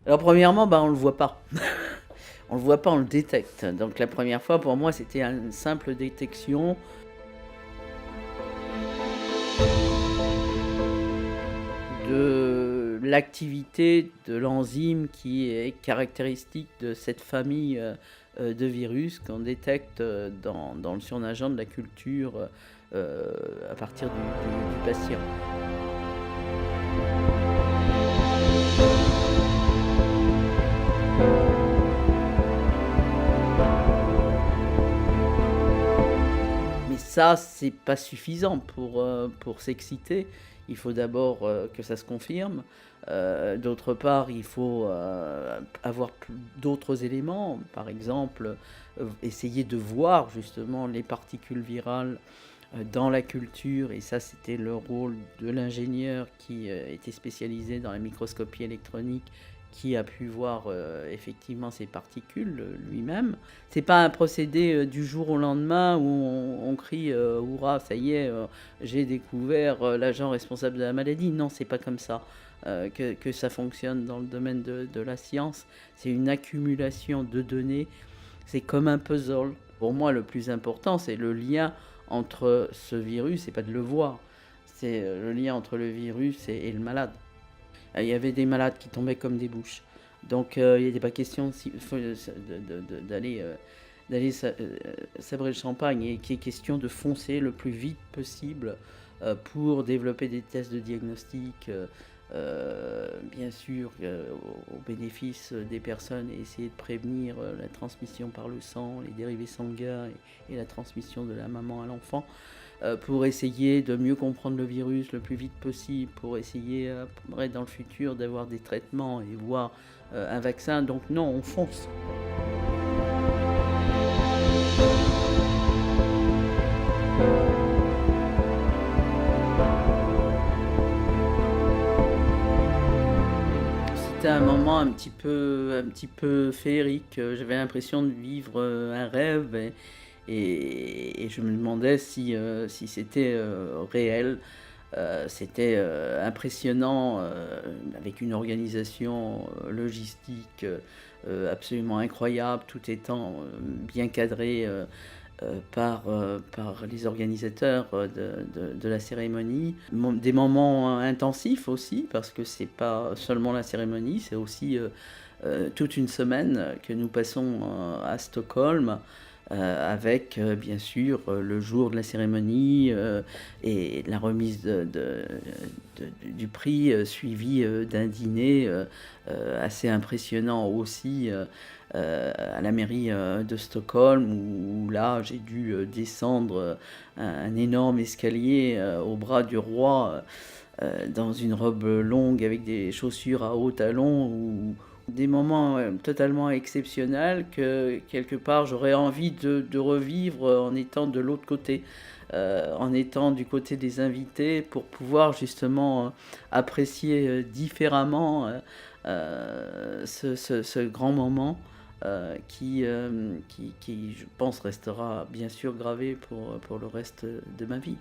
Alors premièrement, on le voit pas. On le voit pas, on le détecte. Donc la première fois pour moi, c'était une simple détection de l'activité de l'enzyme qui est caractéristique de cette famille, de virus qu'on détecte, dans le surnageant de la culture, à partir du patient. Mais ça, c'est pas suffisant pour s'exciter. Il faut d'abord, que ça se confirme. D'autre part, il faut, avoir d'autres éléments. Par exemple, essayer de voir justement les particules virales, dans la culture, et ça, c'était le rôle de l'ingénieur qui, était spécialisé dans la microscopie électronique, qui a pu voir, effectivement ces particules, lui-même. C'est pas un procédé, du jour au lendemain où on crie, «Hourra, ça y est, j'ai découvert, l'agent responsable de la maladie». Non, c'est pas comme ça, que ça fonctionne dans le domaine de la science. C'est une accumulation de données, c'est comme un puzzle. Pour moi, le plus important, c'est le lien entre ce virus, et pas de le voir, c'est, le lien entre le virus et le malade. Il y avait des malades qui tombaient comme des bouches. Donc, il n'était pas question d'aller sabrer le champagne, et qu'il est question de foncer le plus vite possible, pour développer des tests de diagnostic, bien sûr, au bénéfice des personnes, et essayer de prévenir, la transmission par le sang, les dérivés sanguins, et la transmission de la maman à l'enfant, pour essayer de mieux comprendre le virus le plus vite possible, pour essayer, après, dans le futur, d'avoir des traitements et voire, un vaccin. Donc non, on fonce. C'était un moment un petit peu féerique. J'avais l'impression de vivre, un rêve, et je me demandais si c'était, réel. C'était, impressionnant, avec une organisation, logistique, absolument incroyable, tout étant, bien cadré, par les organisateurs, de la cérémonie. Des moments intensifs aussi, parce que c'est pas seulement la cérémonie, c'est aussi, toute une semaine que nous passons, à Stockholm, avec, bien sûr, le jour de la cérémonie, et la remise du prix, suivi, d'un dîner, assez impressionnant aussi, à la mairie, de Stockholm, où là, j'ai dû, descendre, un énorme escalier, au bras du roi, dans une robe longue avec des chaussures à hauts talons, ou des moments, totalement exceptionnels, que quelque part j'aurais envie de revivre, en étant de l'autre côté, en étant du côté des invités, pour pouvoir justement, apprécier, différemment, ce grand moment, qui, je pense, restera bien sûr gravé pour le reste de ma vie.